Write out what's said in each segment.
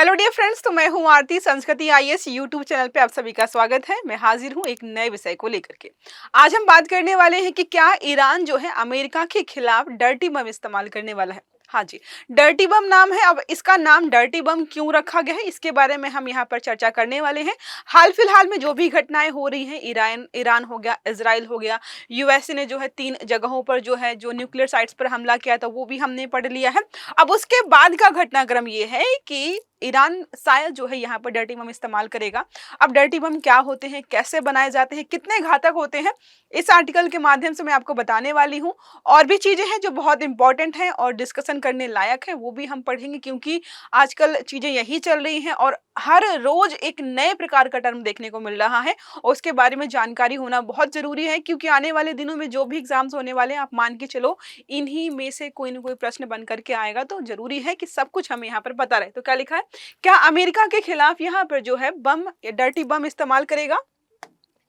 Hello dear friends, तो मैं हूं आरती। संस्कृति आईएएस यूट्यूब चैनल पे आप सभी का स्वागत है। मैं हाजिर हूं एक नए विषय को लेकर के। आज हम बात करने वाले हैं कि क्या ईरान जो है अमेरिका के खिलाफ डर्टी बम इस्तेमाल करने वाला है। हाँ जी, डर्टी बम नाम है। अब इसका नाम डर्टी बम क्यों रखा गया है, इसके बारे में हम यहाँ पर चर्चा करने वाले हैं। हाल फिलहाल में जो भी घटनाएं हो रही हैं, ईरान हो गया, इजराइल हो गया, यूएसए ने जो है 3 जगहों पर जो न्यूक्लियर साइट्स पर हमला किया था, वो भी हमने पढ़ लिया है। अब उसके बाद का घटनाक्रम ये है कि ईरान शायद जो है यहाँ पर डर्टी बम इस्तेमाल करेगा। अब डर्टी बम क्या होते हैं, कैसे बनाए जाते हैं, कितने घातक होते हैं, इस आर्टिकल के माध्यम से मैं आपको बताने वाली हूँ। और भी चीजें हैं जो बहुत इंपॉर्टेंट हैं और डिस्कशन करने लायक है, वो भी हम पढ़ेंगे, क्योंकि आजकल चीजें यही चल रही हैं और हर रोज एक नए प्रकार का टर्म देखने को मिल रहा है और उसके बारे में जानकारी होना बहुत जरूरी है। क्योंकि आने वाले दिनों में जो भी एग्जाम्स होने वाले हैं, आप मान के चलो इन्हीं में से कोई ना कोई प्रश्न बन करके आएगा, तो जरूरी है कि सब कुछ हमें यहाँ पर पता रहे। तो क्या लिखा है, क्या अमेरिका के खिलाफ यहाँ पर जो है बम या डर्टी बम इस्तेमाल करेगा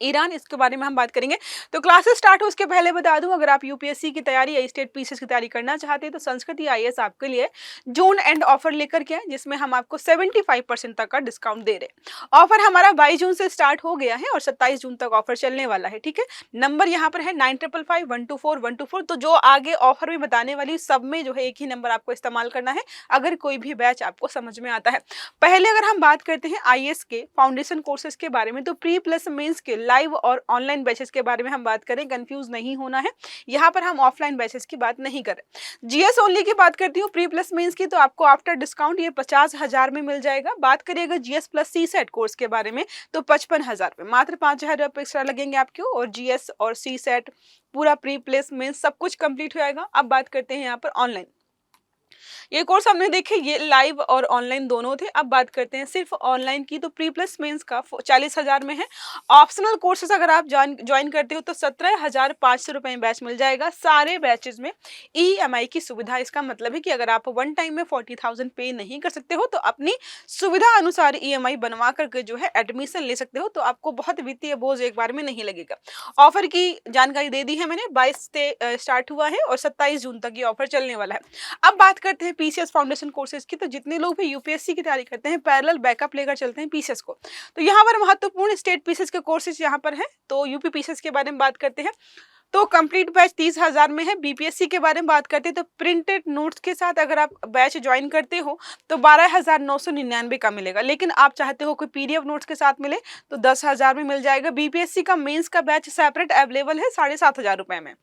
ईरान, इसके बारे में हम बात करेंगे। तो क्लासेस स्टार्ट हो उसके पहले बता दूं, अगर आप यूपीएससी की तैयारी या स्टेट पीसीएस की तैयारी करना चाहते हैं तो संस्कृति आईएएस आपके लिए जून एंड ऑफर लेकर के आए, जिसमें हम आपको 75% तक का डिस्काउंट दे रहे हैं। ऑफर हमारा 22 जून से स्टार्ट हो गया है और 27 जून तक ऑफर चलने वाला है। ठीक है, नंबर यहाँ पर है 955124 तो जो आगे ऑफर में बताने वाली सब में जो है एक ही नंबर आपको इस्तेमाल करना है, अगर कोई भी बैच आपको समझ में आता है। पहले अगर हम बात करते हैं आईएएस के फाउंडेशन कोर्सेज के बारे में, तो प्री प्लस मेंस के लाइव और ऑनलाइन बैचेस के बारे में हम बात करें, कंफ्यूज नहीं होना है, यहाँ पर हम ऑफलाइन बैचेस की बात नहीं करें। जीएस ओनली की बात करती हूँ प्री प्लस मेंस की, तो आपको आफ्टर डिस्काउंट ये 50,000 में मिल जाएगा। बात करिएगा जीएस प्लस सी सेट कोर्स के बारे में, तो 55,000 रुपये, मात्र 5,000 रुपये एक्स्ट्रा लगेंगे आपको और जीएस और सी सेट पूरा प्री प्लस मेंस सब कुछ कंप्लीट हो जाएगा। अब बात करते हैं यहाँ पर ऑनलाइन। ये कोर्स हमने देखे, ये लाइव और ऑनलाइन दोनों थे। अब बात करते हैं सिर्फ ऑनलाइन की, तो प्री प्लस मेंस का 40,000 में है। ऑप्शनल कोर्सेज अगर आप ज्वाइन करते हो तो 17,500 रुपये में बैच मिल जाएगा। सारे बैचेज में ईएमआई की सुविधा, इसका मतलब है कि अगर आप वन टाइम में 40,000 पे नहीं कर सकते हो तो अपनी सुविधा अनुसार ईएमआई बनवा करके जो है एडमिशन ले सकते हो, तो आपको बहुत वित्तीय बोझ एक बार में नहीं लगेगा। ऑफर की जानकारी दे दी है मैंने, 22 से स्टार्ट हुआ है और 27 जून तक ये ऑफर चलने वाला है। अब बात करते हैं पीसीएस फाउंडेशन कोर्सेज की, तो जितने लोग भी यूपीएससी की तैयारी करते हैं पैरेलल बैकअप लेकर चलते हैं पीसीएस को, तो यहाँ पर महत्वपूर्ण स्टेट पीसीएस के कोर्सेज यहाँ पर है। तो यूपी पीसीएस के बारे में बात करते हैं, तो कंप्लीट बैच 30,000 में है। बीपीएससी के बारे में बात करते हैं तो प्रिंटेड नोट्स के साथ अगर आप बैच ज्वाइन करते हो तो 12,999 का मिलेगा, लेकिन आप चाहते हो कोई पीडीएफ नोट्स के साथ मिले तो 10,000 में मिल जाएगा। बीपीएससी का मेंस का बैच सेपरेट अवेलेबल है 7,500 रुपए में।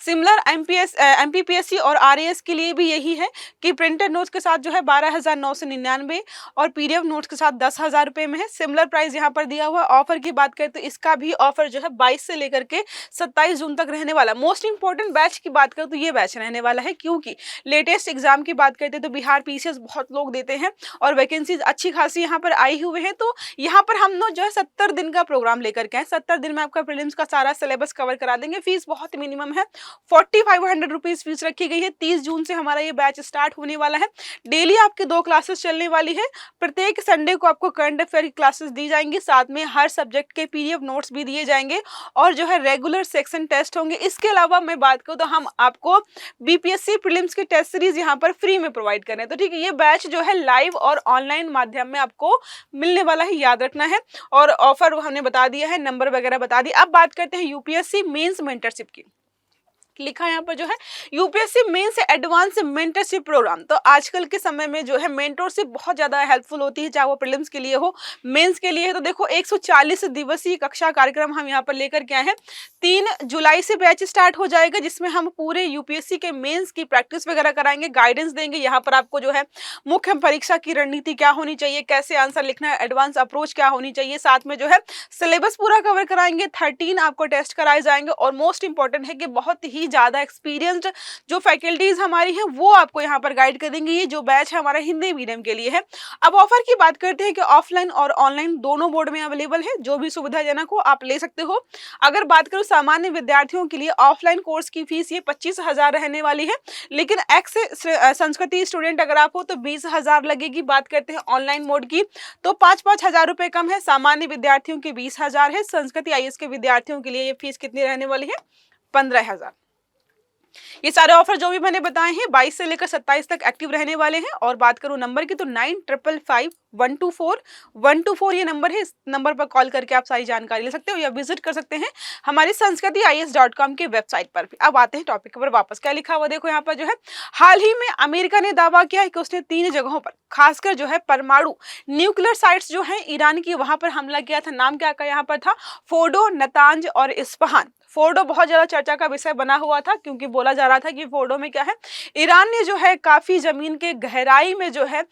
सिमिलर एमपीपीएससी और आरएएस के लिए भी यही है कि प्रिंटेड नोट्स के साथ जो है 12,999 और पीडीएफ नोट्स के साथ 10,000 रुपए में है। सिमिलर प्राइस यहाँ पर दिया हुआ। ऑफर की बात करें तो इसका भी ऑफर जो है 22 से लेकर के 27 जून तक रहने वाला। मोस्ट इंपॉर्टेंट बैच की बात करें तो ये बैच रहने वाला है, क्योंकि लेटेस्ट एग्जाम की बात करते तो बिहार पीसीएस बहुत लोग देते हैं और वैकेंसीज अच्छी खासी यहाँ पर आई हुए हैं। तो यहाँ पर हम लोग जो है 70 दिन का प्रोग्राम लेकर के आए। 70 दिन में आपका प्रीलिम्स का सारा सिलेबस कवर करा देंगे। फीस बहुत मिनिमम है, 4500 रुपीज फीस रखी गई है। 30 जून से हमारा ये बैच स्टार्ट होने वाला है। डेली आपके 2 क्लासेस चलने वाली है। प्रत्येक संडे को आपको करंट अफेयर की क्लासेस दी जाएंगी, साथ में हर सब्जेक्ट के पीडीएफ नोट्स भी दिए जाएंगे और जो है रेगुलर सेक्शन टेस्ट होंगे। इसके अलावा मैं बात करूँ तो हम आपको बीपीएससी प्रीलिम्स की टेस्ट सीरीज यहाँ पर फ्री में प्रोवाइड कर रहे हैं। तो ठीक है, ये बैच जो है लाइव और ऑनलाइन माध्यम में आपको मिलने वाला है, याद रखना है। और ऑफर हमने बता दिया है, नंबर वगैरह बता दिया। अब बात करते हैं यूपीएससी मेंस मेंटरशिप की। लिखा है यहाँ पर जो है UPSC mains advance mentorship program. तो आजकल के समय में जो है मेंटरशिप बहुत ज्यादा हेल्पफुल होती है, चाहे वो प्रीलिम्स के लिए हो, मेंस के लिए है। तो देखो 140 दिवसीय कक्षा कार्यक्रम हम यहाँ पर लेकर के आए हैं। 3 जुलाई से बैच स्टार्ट हो जाएगा, जिसमें हम पूरे यूपीएससी के मेंस की प्रैक्टिस वगैरह कराएंगे, गाइडेंस देंगे। यहाँ पर आपको जो है मुख्य परीक्षा की रणनीति क्या होनी चाहिए, कैसे आंसर लिखना है, एडवांस अप्रोच क्या होनी चाहिए, साथ में जो है सिलेबस पूरा कवर कराएंगे। 13 आपको टेस्ट कराए जाएंगे और मोस्ट इंपॉर्टेंट है कि बहुत ही ज्यादा एक्सपीरियंस्ड जो फैकल्टीज हमारी हैं वो आपको यहाँ पर गाइड कर देंगे। ये जो बैच है हमारा हिंदी मीडियम के लिए है। अब ऑफर की बात करते हैं कि ऑफलाइन और ऑनलाइन दोनों बोर्ड में अवेलेबल है, जो भी सुविधाजनक हो आप ले सकते हो। अगर बात करूं सामान्य विद्यार्थियों के लिए ऑफलाइन कोर्स की फीस ये 25,000 रहने वाली है, लेकिन एक्स संस्कृति स्टूडेंट अगर आप हो तो 20,000 लगेगी। बात करते हैं ऑनलाइन मोड की, तो 5-5 हजार रुपए कम है। सामान्य विद्यार्थियों के 20,000 है। संस्कृति आईएएस के विद्यार्थियों के लिए ये फीस कितनी रहने वाली है, 15,000। ये सारे ऑफर जो भी मैंने बताए हैं 22 से लेकर 27 तक एक्टिव रहने वाले हैं। और बात करूं नंबर की तो 9555 124 ये नंबर है। इस नंबर पर कॉल करके आप सारी जानकारी ले सकते हो या विजिट कर सकते हैं हमारी sanskritis.com के वेबसाइट पर भी। अब आते हैं टॉपिक पर वापस। क्या लिखा हुआ देखो यहाँ पर जो है, हाल ही में अमेरिका ने दावा किया है कि उसने 3 जगहों पर खासकर जो है परमाणु न्यूक्लियर साइट्स जो है ईरान की, वहां पर हमला किया था। नाम क्या का यहाँ पर था, फोर्डो, नतांज और इस्फहान। फोर्डो बहुत ज्यादा चर्चा का विषय बना हुआ था क्योंकि बोला जा रहा था कि फोर्डो में क्या है, ईरान ने जो है काफी जमीन के गहराई में जो है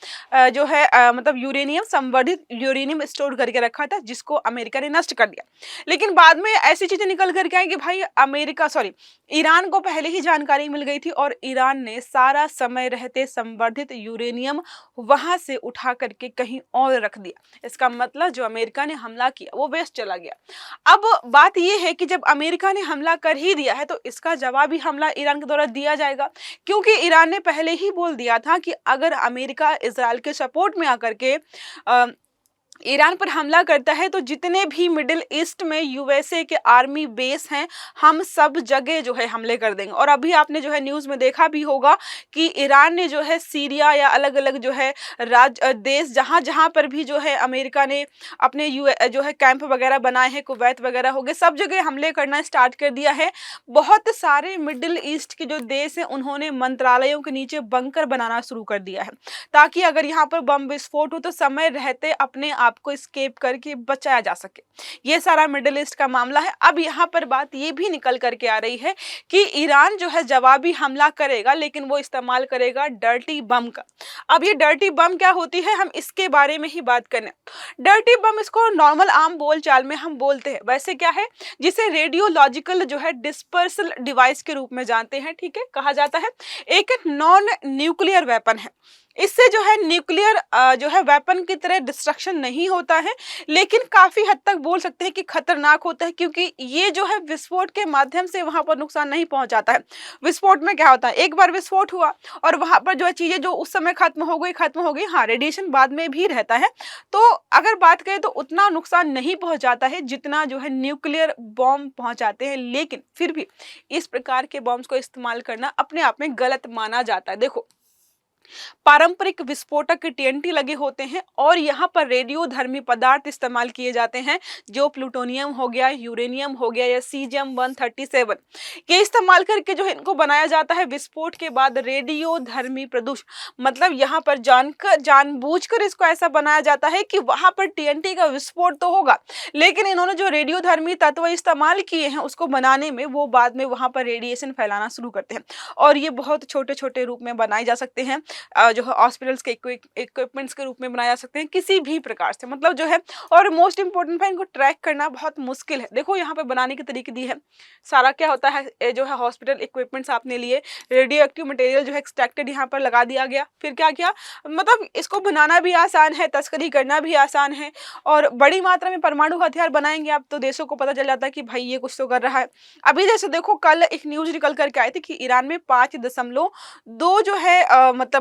मतलब यूरेनियम, संवर्धित यूरेनियम स्टोर करके रखा था, जिसको अमेरिका ने नष्ट कर दिया। लेकिन बाद में ऐसी चीजें निकल करके आई कि भाई ईरान को पहले ही जानकारी मिल गई थी और ईरान ने सारा समय रहते संवर्धित यूरेनियम वहां से उठा करके कहीं और रख दिया। इसका मतलब जो अमेरिका ने हमला किया वो वेस्ट चला गया। अब बात यह है कि जब अमेरिका ने हमला कर ही दिया है तो इसका जवाबी हमला ईरान के द्वारा दिया जाएगा, क्योंकि ईरान ने पहले ही बोल दिया था कि अगर अमेरिका इजराइल के सपोर्ट में आकर के ईरान पर हमला करता है तो जितने भी मिडिल ईस्ट में यूएसए के आर्मी बेस हैं, हम सब जगह जो है हमले कर देंगे। और अभी आपने जो है न्यूज़ में देखा भी होगा कि ईरान ने जो है सीरिया या अलग अलग जो है देश जहाँ जहाँ पर भी जो है अमेरिका ने अपने जो है कैंप वगैरह बनाए हैं, कुवैत वगैरह हो गए, सब जगह हमले करना स्टार्ट कर दिया है। बहुत सारे मिडिल ईस्ट के जो देश हैं उन्होंने मंत्रालयों के नीचे बंकर बनाना शुरू कर दिया है, ताकि अगर यहाँ पर बम विस्फोट हो तो समय रहते अपने आपको स्केप करके बचाया जा सके। ये सारा मिडिल ईस्ट का मामला है। अब यहाँ पर बात ये भी निकल करके आ रही है कि ईरान जो है जवाबी हमला करेगा, लेकिन वो इस्तेमाल करेगा डर्टी बम का। अब ये डर्टी बम क्या होती है, हम इसके बारे में ही बात करें। डर्टी बम, इसको नॉर्मल आम बोलचाल में हम बोलते हैं, वैसे क्या है, जिसे रेडियोलॉजिकल जो है डिस्पर्सल डिवाइस के रूप में जानते हैं, ठीक है, कहा जाता है। एक नॉन न्यूक्लियर वेपन है। इससे जो है न्यूक्लियर जो है वेपन की तरह डिस्ट्रक्शन नहीं होता है, लेकिन काफी हद तक बोल सकते हैं कि खतरनाक होता है, क्योंकि ये जो है विस्फोट के माध्यम से वहां पर नुकसान नहीं पहुंचाता है। विस्फोट में क्या होता है, एक बार विस्फोट हुआ और वहां पर जो है चीजें जो उस समय खत्म हो गई, हाँ रेडिएशन बाद में भी रहता है। तो अगर बात करें तो उतना नुकसान नहीं पहुंचाता है जितना जो है न्यूक्लियर बॉम्ब पहुंचाते हैं, लेकिन फिर भी इस प्रकार के बॉम्ब्स को इस्तेमाल करना अपने आप में गलत माना जाता है। देखो, पारंपरिक विस्फोटक टीएनटी लगे होते हैं और यहाँ पर रेडियोधर्मी पदार्थ इस्तेमाल किए जाते हैं, जो प्लूटोनियम हो गया, यूरेनियम हो गया या सीजियम 137, ये इस्तेमाल करके जो है इनको बनाया जाता है। विस्फोट के बाद रेडियोधर्मी प्रदूषण, मतलब यहाँ पर जानबूझकर इसको ऐसा बनाया जाता है कि वहां पर टीएनटी का विस्फोट तो होगा, लेकिन इन्होंने जो रेडियोधर्मी तत्व इस्तेमाल किए हैं उसको बनाने में वो बाद में वहां पर रेडिएशन फैलाना शुरू करते हैं। और ये बहुत छोटे छोटे रूप में बनाए जा सकते हैं, जो है हॉस्पिटल्स के इक्विपमेंट्स के रूप में बनाया जा सकते हैं, किसी भी प्रकार से, मतलब जो है। और मोस्ट इंपॉर्टेंट है, इनको ट्रैक करना बहुत मुश्किल है। देखो यहाँ पे बनाने के तरीके दी है, सारा क्या होता है, जो है हॉस्पिटल इक्विपमेंट्स आपने लिए, रेडियो एक्टिव मटेरियल जो है एक्सट्रैक्टेड यहाँ पर लगा दिया गया, फिर क्या किया, मतलब इसको बनाना भी आसान है, तस्करी करना भी आसान है, और बड़ी मात्रा में परमाणु हथियार बनाएंगे आप तो देशों को पता चल जाता है कि भाई ये कुछ तो कर रहा है। अभी जैसे देखो, कल एक न्यूज निकल करके आई थी कि ईरान में 5.2 जो है मतलब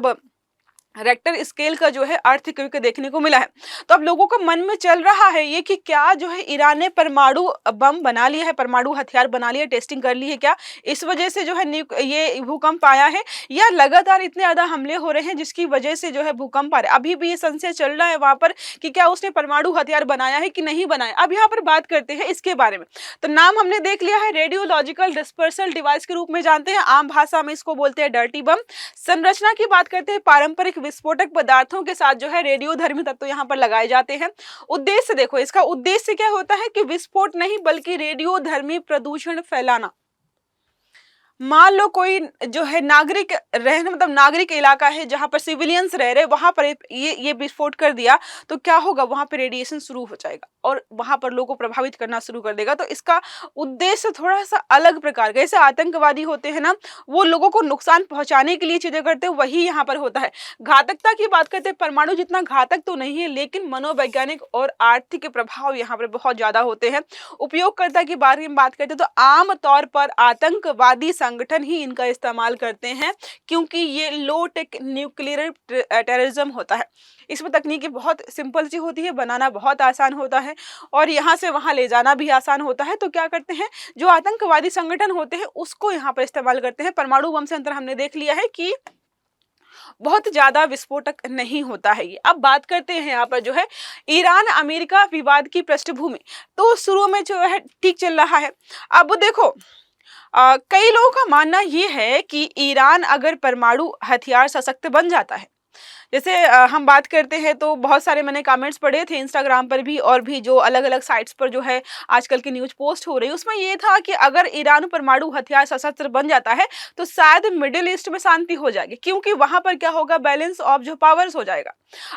रेक्टर स्केल का जो है अर्थक्वेक देखने को मिला है। तो अब लोगों को मन में चल रहा है ये कि क्या जो है ईरान ने परमाणु बम बना लिया है, परमाणु हथियार बना लिया, टेस्टिंग कर ली है क्या, इस वजह से जो है ये भूकंप आया है, या लगातार इतने ज्यादा हमले हो रहे हैं जिसकी वजह से जो है भूकंप आ रहा है। अभी भी ये संशय चल रहा है वहां पर कि क्या उसने परमाणु हथियार बनाया है कि नहीं बनाया। अब यहाँ पर बात करते हैं इसके बारे में। तो नाम हमने देख लिया है, रेडियोलॉजिकल डिस्पर्सल डिवाइस के रूप में जानते हैं, आम भाषा में इसको बोलते हैं डर्टी बम। संरचना की बात करते हैं, पारंपरिक विस्फोटक पदार्थों के साथ जो है रेडियोधर्मी तत्व यहाँ पर लगाए जाते हैं। उद्देश्य देखो, इसका उद्देश्य क्या होता है कि विस्फोट नहीं बल्कि रेडियोधर्मी प्रदूषण फैलाना। मान लो कोई जो है नागरिक मतलब नागरिक इलाका है जहां पर सिविलियंस रह रहे, वहां पर ये विस्फोट कर दिया तो क्या होगा, वहां पर रेडिएशन शुरू हो जाएगा और वहां पर लोगों को प्रभावित करना शुरू कर देगा। तो इसका उद्देश्य थोड़ा सा अलग प्रकार का, जैसे आतंकवादी होते हैं ना, वो लोगों को नुकसान पहुंचाने के लिए चीजें करते हैं, वही यहाँ पर होता है। घातकता की बात करते हैं, परमाणु जितना घातक तो नहीं है, लेकिन मनोवैज्ञानिक और आर्थिक प्रभाव यहाँ पर बहुत ज्यादा होते हैं। उपयोगकर्ता की बारे में बात करते हैं तो आमतौर पर आतंकवादी संगठन ही इनका इस्तेमाल करते हैं, क्योंकि ये लो टेक न्यूक्लियर टेररिज्म होता है। इसमें तकनीकी बहुत सिंपल सी होती है, बनाना बहुत आसान होता है और यहाँ से वहाँ ले जाना भी आसान होता है। तो क्या करते हैं, जो आतंकवादी संगठन होते हैं उसको यहाँ पर इस्तेमाल करते हैं। परमाणु बम से अंतर हमने देख लिया है कि बहुत ज्यादा विस्फोटक नहीं होता है ये। अब बात करते हैं यहाँ पर जो है ईरान अमेरिका विवाद की पृष्ठभूमि। तो शुरू में जो है ठीक चल रहा है। अब देखो कई लोगों का मानना ये है कि ईरान अगर परमाणु हथियार सशक्त बन जाता है, जैसे हम बात करते हैं तो बहुत सारे मैंने कमेंट्स पढ़े थे इंस्टाग्राम पर भी और भी जो अलग अलग साइट्स पर जो है आजकल की न्यूज़ पोस्ट हो रही है, उसमें ये था कि अगर ईरान परमाणु हथियार सशस्त्र बन जाता है तो शायद मिडिल ईस्ट में शांति हो जाएगी, क्योंकि वहां पर क्या होगा, बैलेंस ऑफ जो पावर्स हो जाएगा।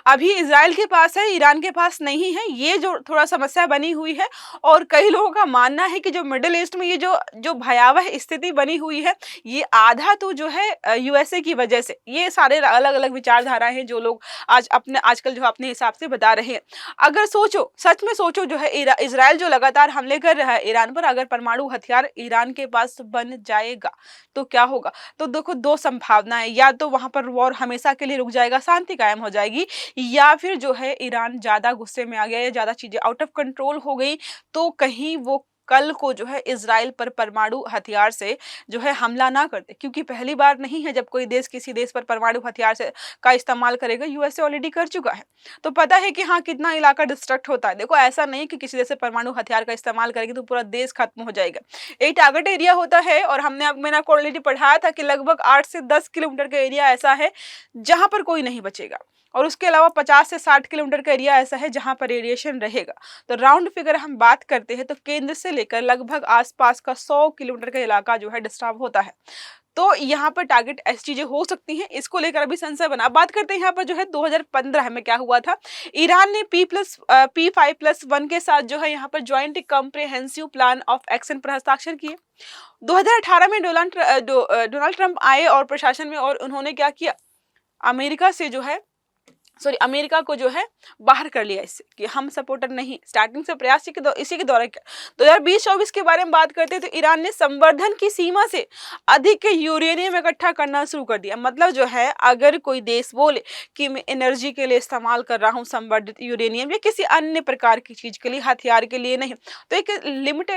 अभी इजराइल के पास है, ईरान के पास नहीं है, ये जो थोड़ा समस्या बनी हुई है। और कई लोगों का मानना है कि जो मिडिल ईस्ट में ये जो भयावह स्थिति बनी हुई है, ये आधा तो जो है यूएसए की वजह से। ये सारे अलग अलग विचारधाराएं हैं जो लोग आजकल जो अपने हिसाब से बता रहे हैं। अगर सोचो, सच में सोचो, जो है इजराइल जो लगातार हमले कर रहा है ईरान पर, अगर परमाणु हथियार ईरान के पास बन जाएगा तो क्या होगा। तो देखो दो संभावनाएं, या तो वहां पर वॉर हमेशा के लिए रुक जाएगा, शांति कायम हो जाएगी, या फिर जो है ईरान ज्यादा गुस्से में आ गया या ज्यादा चीजें आउट ऑफ कंट्रोल हो गई तो कहीं वो कल को जो है इजराइल पर परमाणु हथियार से जो है हमला ना करते। क्योंकि पहली बार नहीं है जब कोई देश किसी देश पर परमाणु हथियार से का इस्तेमाल करेगा, यूएसए ऑलरेडी कर चुका है, तो पता है कि हाँ कितना इलाका डिस्ट्रक्ट होता है। देखो ऐसा नहीं कि किसी देश से परमाणु हथियार का इस्तेमाल करेंगे तो पूरा देश खत्म हो जाएगा। एक टारगेट एरिया होता है और मैंने आपको ऑलरेडी पढ़ाया था कि लगभग 8 से 10 किलोमीटर का एरिया ऐसा है जहां पर कोई नहीं बचेगा, और उसके अलावा 50 से 60 किलोमीटर का एरिया ऐसा है जहां पर रेडिएशन रहेगा। तो राउंड फिगर हम बात करते हैं तो केंद्र से लेकर लगभग आसपास का 100 किलोमीटर का इलाका जो है डिस्टर्ब होता है। तो यहाँ पर टारगेट ऐसी चीजें हो सकती हैं, इसको लेकर अभी संशय बना। बात करते हैं यहाँ पर जो है 2015 में क्या हुआ था। ईरान ने P5+1 के साथ जो है यहाँ पर joint comprehensive plan of action पर हस्ताक्षर किए। 2018 में डोनाल्ड ट्रंप आए और प्रशासन में, और उन्होंने क्या किया, अमेरिका को जो है बाहर कर लिया इससे कि हम सपोर्टर नहीं। स्टार्टिंग से प्रयास इसी के दौरान 2020-24 के बारे में बात करते हैं तो ईरान ने संवर्धन की सीमा से अधिक यूरेनियम इकट्ठा करना शुरू कर दिया। मतलब जो है अगर कोई देश बोले कि मैं एनर्जी के लिए इस्तेमाल कर रहा हूँ संवर्धित यूरेनियम या किसी अन्य प्रकार की चीज के लिए, हथियार के लिए नहीं, तो एक लिमिट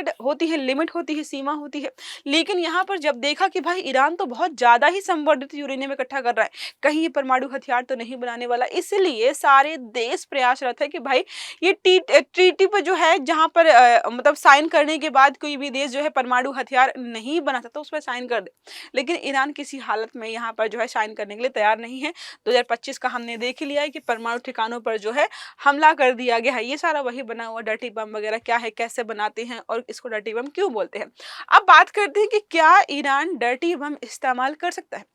होती है, सीमा होती है। लेकिन यहाँ पर जब देखा कि भाई ईरान तो बहुत ज्यादा ही संवर्धित यूरेनियम इकट्ठा कर रहा है, कहीं ये परमाणु हथियार तो नहीं बनाने वाला, इसलिए सारे देश प्रयासरत है कि भाई ये ट्रीटी पर जो है जहां पर मतलब साइन करने के बाद कोई भी देश जो है परमाणु हथियार नहीं बना सकता उस पर साइन कर दे। लेकिन ईरान किसी हालत में यहाँ पर जो है साइन करने के लिए तैयार नहीं है। 2025 का हमने देख लिया है कि परमाणु ठिकानों पर जो है हमला कर दिया गया है। ये सारा वही बना हुआ डर्टी बम वगैरह क्या है, कैसे बनाते हैं और इसको डर्टी बम क्यों बोलते हैं। अब बात करते हैं कि क्या ईरान डर्टी बम इस्तेमाल कर सकता है।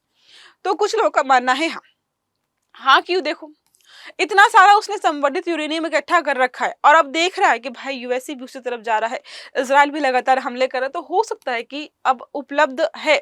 तो कुछ लोगों का मानना है हाँ क्यों, देखो इतना सारा उसने संवर्धित यूरेनियम इकट्ठा कर रखा है और अब देख रहा है कि भाई यूएसए भी उसी तरफ जा रहा है, इजराइल भी लगातार हमले कर रहा है, तो हो सकता है कि अब उपलब्ध है।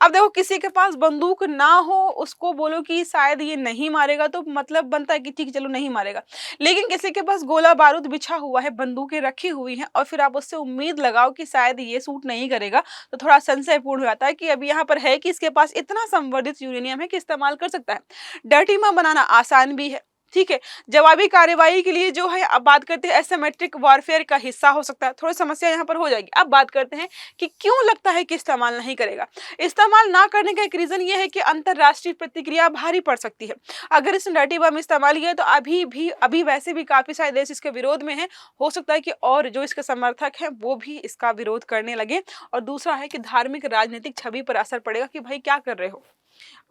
अब देखो किसी के पास बंदूक ना हो, उसको बोलो कि शायद ये नहीं मारेगा तो मतलब बनता है कि ठीक चलो नहीं मारेगा। लेकिन किसी के पास गोला बारूद बिछा हुआ है, बंदूकें रखी हुई हैं और फिर आप उससे उम्मीद लगाओ कि शायद ये सूट नहीं करेगा, तो थोड़ा संशयपूर्ण हो जाता है कि अभी यहाँ पर है कि इसके पास इतना संवर्धित यूरेनियम है कि इस्तेमाल कर सकता है। डर्टी बम बनाना आसान भी है, ठीक है। जवाबी कार्रवाई के लिए जो है, अब बात करते हैं एसिमेट्रिक वॉरफेयर का हिस्सा हो सकता है, थोड़ी समस्या यहाँ पर हो जाएगी। अब बात करते हैं कि क्यों लगता है कि इस्तेमाल नहीं करेगा। इस्तेमाल ना करने का एक रीजन ये है कि अंतरराष्ट्रीय प्रतिक्रिया भारी पड़ सकती है। अगर इसने डर्टी बम इस्तेमाल किया तो अभी वैसे भी काफी सारे देश इसके विरोध में हैं, हो सकता है कि और जो इसके समर्थक हैं वो भी इसका विरोध करने लगे। और दूसरा है कि धार्मिक राजनीतिक छवि पर असर पड़ेगा कि भाई क्या कर रहे हो।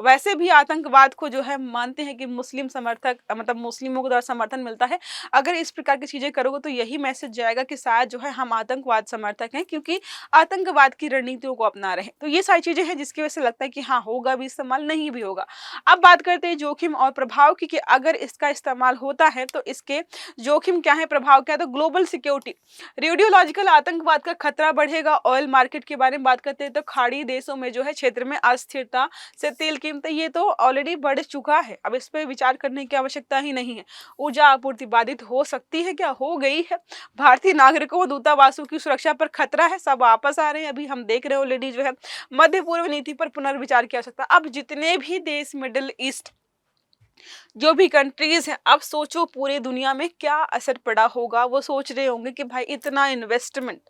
वैसे भी आतंकवाद को जो है मानते हैं कि मुस्लिम समर्थक मतलब मुस्लिमों को द्वारा समर्थन मिलता है। अगर इस प्रकार की चीजें करोगे तो यही मैसेज जाएगा कि शायद जो है हम आतंकवाद समर्थक हैं, क्योंकि आतंकवाद की रणनीतियों को अपना रहे हैं। तो ये सारी चीजें हैं जिसकी वजह से लगता है कि हाँ होगा भी इस्तेमाल, नहीं भी होगा। अब बात करते हैं जोखिम और प्रभाव की, कि अगर इसका इस्तेमाल होता है तो इसके जोखिम क्या है, प्रभाव क्या है। तो ग्लोबल सिक्योरिटी, रेडियोलॉजिकल आतंकवाद का खतरा बढ़ेगा। ऑयल मार्केट के बारे में बात करते हैं तो खाड़ी देशों में जो है क्षेत्र में अस्थिरता से तेल कीमतें ये तो ऑलरेडी बढ़ चुका है, अब इस पे विचार करने की आवश्यकता ही नहीं है। ऊर्जा आपूर्ति बाधित हो सकती है, क्या हो गई है? भारतीय नागरिकों को दूतावासों की सुरक्षा पर खतरा है, सब वापस आ रहे हैं। अभी हम देख रहे हैं ऑलरेडी जो है मध्य पूर्व नीति पर पुनर्विचार किया जा सकता है। अब जितने भी देश मिडिल ईस्ट जो भी कंट्रीज हैं, अब सोचो पूरी दुनिया में क्या असर पड़ा होगा। वो सोच रहे होंगे कि भाई इतना इन्वेस्टमेंट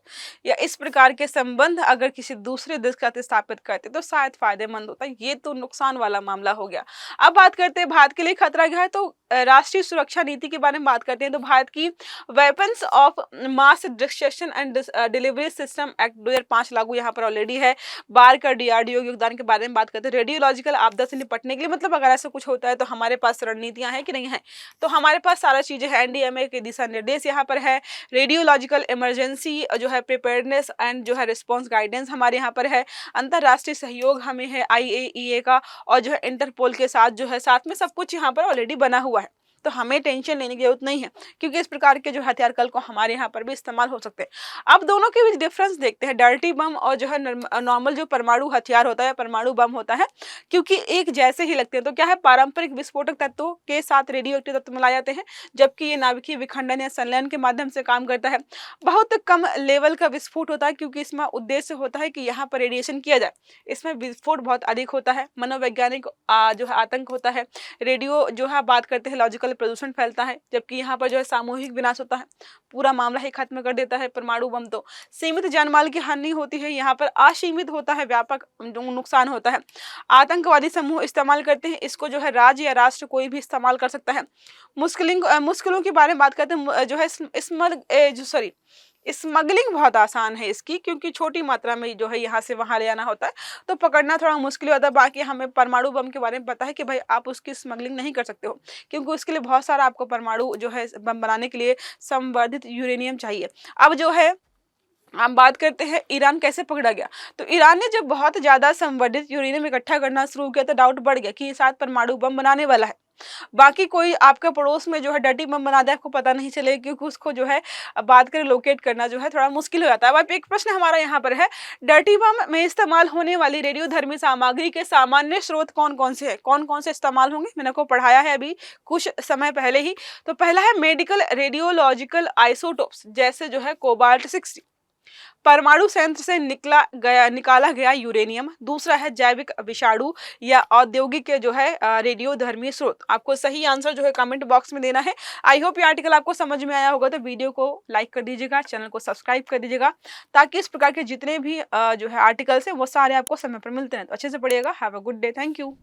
या इस प्रकार के संबंध अगर किसी दूसरे देश के साथ स्थापित करते तो शायद फायदेमंद होता। ये तो नुकसान वाला मामला हो गया। अब बात करते हैं भारत के लिए खतरा क्या है, तो राष्ट्रीय सुरक्षा नीति के बारे में बात करते हैं। तो भारत की weapons of mass destruction and delivery system act 2005 लागू यहाँ पर ऑलरेडी है। बार का डीआरडीओ योगदान के बारे में बात करते हैं। रेडियोलॉजिकल आपदा से निपटने के लिए, मतलब अगर ऐसा कुछ होता है तो हमारे पास रणनीतियां हैं कि नहीं है, तो हमारे पास सारा चीजें हैं। एनडीएमए के दिशा निर्देश यहाँ पर है। रेडियोलॉजिकल इमरजेंसी जो है प्रिपेयर्डनेस एंड जो है रिस्पांस गाइडेंस हमारे यहाँ पर है। अंतरराष्ट्रीय सहयोग हमें है आईएईए का, और जो है इंटरपोल के साथ जो है साथ में सब कुछ यहाँ पर ऑलरेडी बना हुआ है। तो हमें टेंशन लेने की जरूरत नहीं है, क्योंकि इस प्रकार के जो हथियार कल को हमारे यहाँ पर भी इस्तेमाल हो सकते हैं। अब दोनों के बीच डिफरेंस देखते हैं, डर्टी बम और जो है नॉर्मल जो परमाणु हथियार होता है, परमाणु बम होता है, क्योंकि एक जैसे ही लगते हैं। तो क्या है, पारंपरिक विस्फोटक तत्वों के साथ रेडियो एक्टिव तत्व मिलाए जाते हैं, जबकि ये नाभिकीय विखंडन या संलयन के माध्यम से काम करता है। बहुत कम लेवल का विस्फोट होता है, क्योंकि इसमें उद्देश्य होता है कि यहाँ पर रेडिएशन किया जाए। इसमें विस्फोट बहुत अधिक होता है, मनोवैज्ञानिक जो है आतंक होता है। रेडियो जो है बात करते हैं लॉजिकल प्रदूषण फैलता है, जबकि यहाँ पर जो है सामूहिक विनाश होता है, पूरा मामला ही खत्म कर देता है। परमाणु बम तो सीमित जानमाल की हानि होती है, यहाँ पर असीमित होता है, व्यापक नुकसान होता है। आतंकवादी समूह इस्तेमाल करते हैं इसको, जो है राज्य या राष्ट्र कोई भी इस्तेमाल कर सकता है। मुश्किलों के बारे में बात करते हैं, जो है स्मगलिंग बहुत आसान है इसकी, क्योंकि छोटी मात्रा में जो है यहाँ से वहां ले आना होता है, तो पकड़ना थोड़ा मुश्किल होता है। बाकी हमें परमाणु बम के बारे में पता है कि भाई आप उसकी स्मगलिंग नहीं कर सकते हो, क्योंकि उसके लिए बहुत सारा आपको परमाणु जो है बम बनाने के लिए संवर्धित यूरेनियम चाहिए। अब जो है हम बात करते हैं ईरान कैसे पकड़ा गया। तो ईरान ने जब बहुत ज्यादा संवर्धित यूरेनियम इकट्ठा करना शुरू किया तो डाउट बढ़ गया कि ये शायद परमाणु बम बनाने वाला है। बाकी कोई आपके पड़ोस में जो है डर्टी बम बना दे, आपको पता नहीं चलेगा, क्योंकि उसको जो है बात कर लोकेट करना जो है थोड़ा मुश्किल हो जाता है। अब एक प्रश्न हमारा यहाँ पर है, डर्टी बम में इस्तेमाल होने वाली रेडियोधर्मी सामग्री के सामान्य स्रोत कौन कौन से हैं, कौन कौन से इस्तेमाल होंगे, मैंने को पढ़ाया है अभी कुछ समय पहले ही। तो पहला है मेडिकल रेडियोलॉजिकल आइसोटोप्स, जैसे जो है कोबाल्ट 60, परमाणु संयंत्र से निकाला गया यूरेनियम। दूसरा है जैविक विषाणु या औद्योगिक जो है रेडियोधर्मी स्रोत। आपको सही आंसर जो है कमेंट बॉक्स में देना है। आई होप ये आर्टिकल आपको समझ में आया होगा, तो वीडियो को लाइक कर दीजिएगा, चैनल को सब्सक्राइब कर दीजिएगा, ताकि इस प्रकार के जितने भी जो है आर्टिकल्स हैं वो सारे आपको समय पर मिलते हैं। तो अच्छे से पढ़िएगा। Have a good day. Thank you.